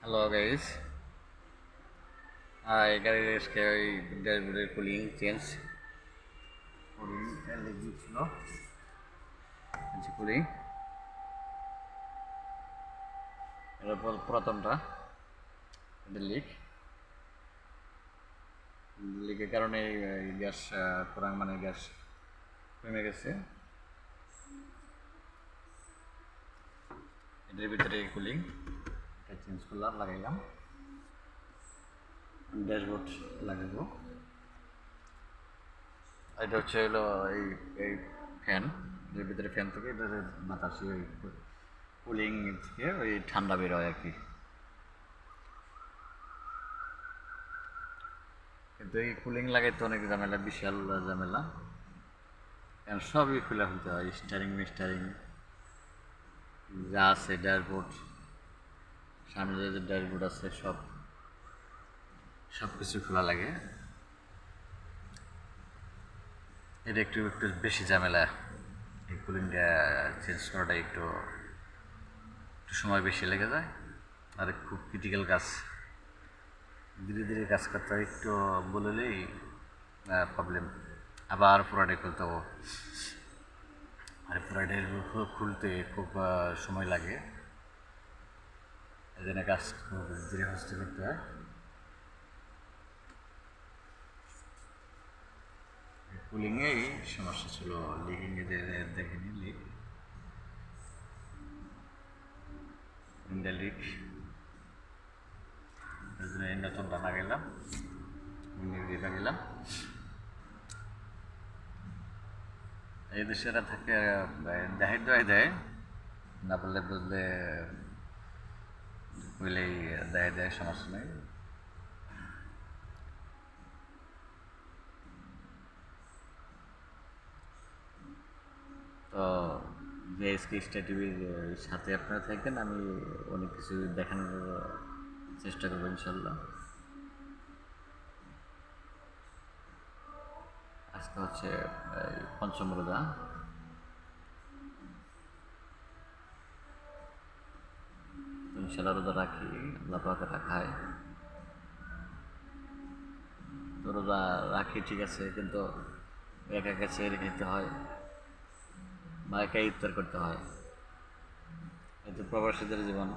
Hello guys, এই গাড়ির আজকে ওই ড্যাশবোর্ডের কুলিং চেঞ্জ কুলিং লিক ছিল। কুলিং এটা পুরাতনটা, এটা লিকের কারণে গ্যাস কোরাং মানে গ্যাস কমে গেছে। এটার ভিতরে কুলিং এটা চেঞ্জ করলাম, লাগাইলাম। ড্যাশবোর্ড লাগাবো। এটা হচ্ছে হলো এই এই ফ্যান, এর ভিতরে ফ্যান থেকে এটা বাতাসে ওই কুলিং থেকে ওই ঠান্ডা বেরোয় আর কি। কিন্তু এই কুলিং লাগাইতে অনেক ঝামেলা, বিশাল ঝামেলা, কারণ সবই খুলে ফেলতে হয়। স্টারিং যা আছে, ড্যাশবোর্ড, সামনে যে ড্যাশবোর্ড আছে সব কিছু খোলা লাগে। এটা একটু বেশি ঝামেলা। এই কুলিংটা চেঞ্জ করাটা একটু সময় বেশি লেগে যায়, আর খুব ক্রিটিক্যাল কাজ, ধীরে ধীরে কাজ করতে হয়। একটু বললেই প্রবলেম, আবার পুরাটাই খুলতে হবে। আর পুরাটাই খুলতে খুব সময় লাগে, এই জন্য কাজ খুব ধীরে হস্তে করতে হয়। কুলিংয়েই সমস্যা ছিল, লিকিংয়ে দেখেনি লিক, এই জন্য নতুনটা লাগাইলাম, দিয়ে লাগাইলাম। এই দেশেরা থাকে দেখাই দেওয়াই দেয়, না বললে বুঝলে বুঝলেই দেয়, সমস্যা নেই। তো জেএসকে স্টার টিভির সাথে আপনারা থাকেন, আমি অনেক কিছু দেখানোর চেষ্টা করবো ইনশাল্লাহ। আজকে হচ্ছে পঞ্চম রোজা। ইনশাল্লাহ রোজা রাখি, আল্লাহ পাকে রাখায়। তো রোজা রাখি ঠিক আছে, কিন্তু একা একা ছেড়ে খেতে হয় বা একাই ইফতার করতে হয়। এতে প্রবাসীদের জীবন,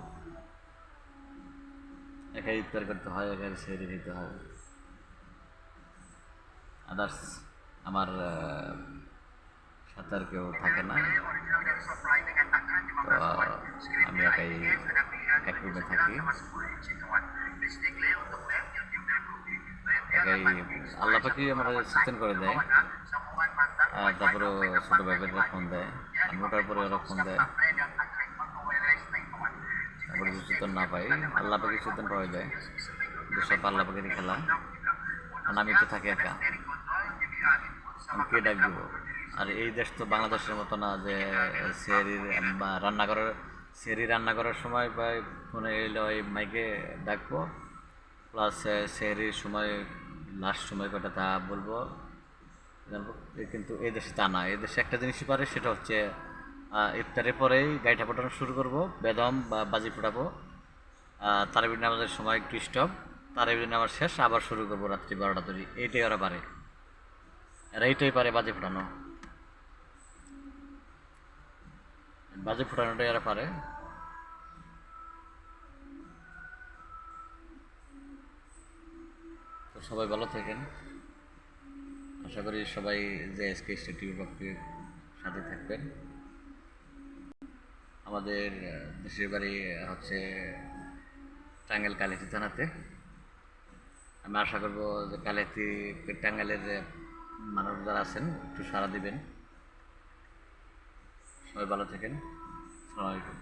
একাই ইফতার করতে হয়, একাই ছেড়ে খেতে হয়। আদার্স আমার সাথে আর কেউ থাকে না, তো আমি একাই এক রুমে থাকি, একাই। আল্লাহ পাকি আমার সচেতন করে দেয়, তারপরে ছোটো ভাইয়েরা ফোন দেয়, আমি ওঠার পরে ওরা ফোন দেয়, তারপরে যদি চেতন না পাই, আল্লাহ পাকি চেতন পাওয়া যায়, যেসব আল্লাহ পাখির খেলা। কারণ আমি তো থাকি একা, আমি কে ডাক দিব? আর এই দেশ তো বাংলাদেশের মতো না যে সেরি রান্না করার সময় বা ফোনে এলো ওই মাইকে ডাকবো, প্লাস সেরির সময় লাস্ট সময় কটা তা বলবো, জানবো। কিন্তু এই দেশে তা না, এই দেশে একটা জিনিসই পারে, সেটা হচ্ছে ইফতারের পরেই গাড়িটা ফোটানো শুরু করবো, বেদম বা বাজি ফোটাবো, তারাবির নামাজের সময় একটু স্টপ, তারাবির নামাজ শেষ, আবার শুরু করবো রাত্রি 12টা তৈরি। এইটাই ওরা পারে, এরা এইটাই পারে, বাজি ফোটানো, বাজি ফোটানোটাই এরা পারে। তো সবাই ভালো থাকেন, আশা করি সবাই যে এসকে স্টেট টিভির পক্ষে সাথে থাকবেন। আমাদের দেশের বাড়ি হচ্ছে টাঙ্গাইল কালিহাতী থানাতে। আমি আশা করবো যে কালিহাতী টাঙ্গাইলের মানুষ যারা আছেন একটু সাড়া দিবেন। সবাই ভালো থাকেন, আসসালামু আলাইকুম।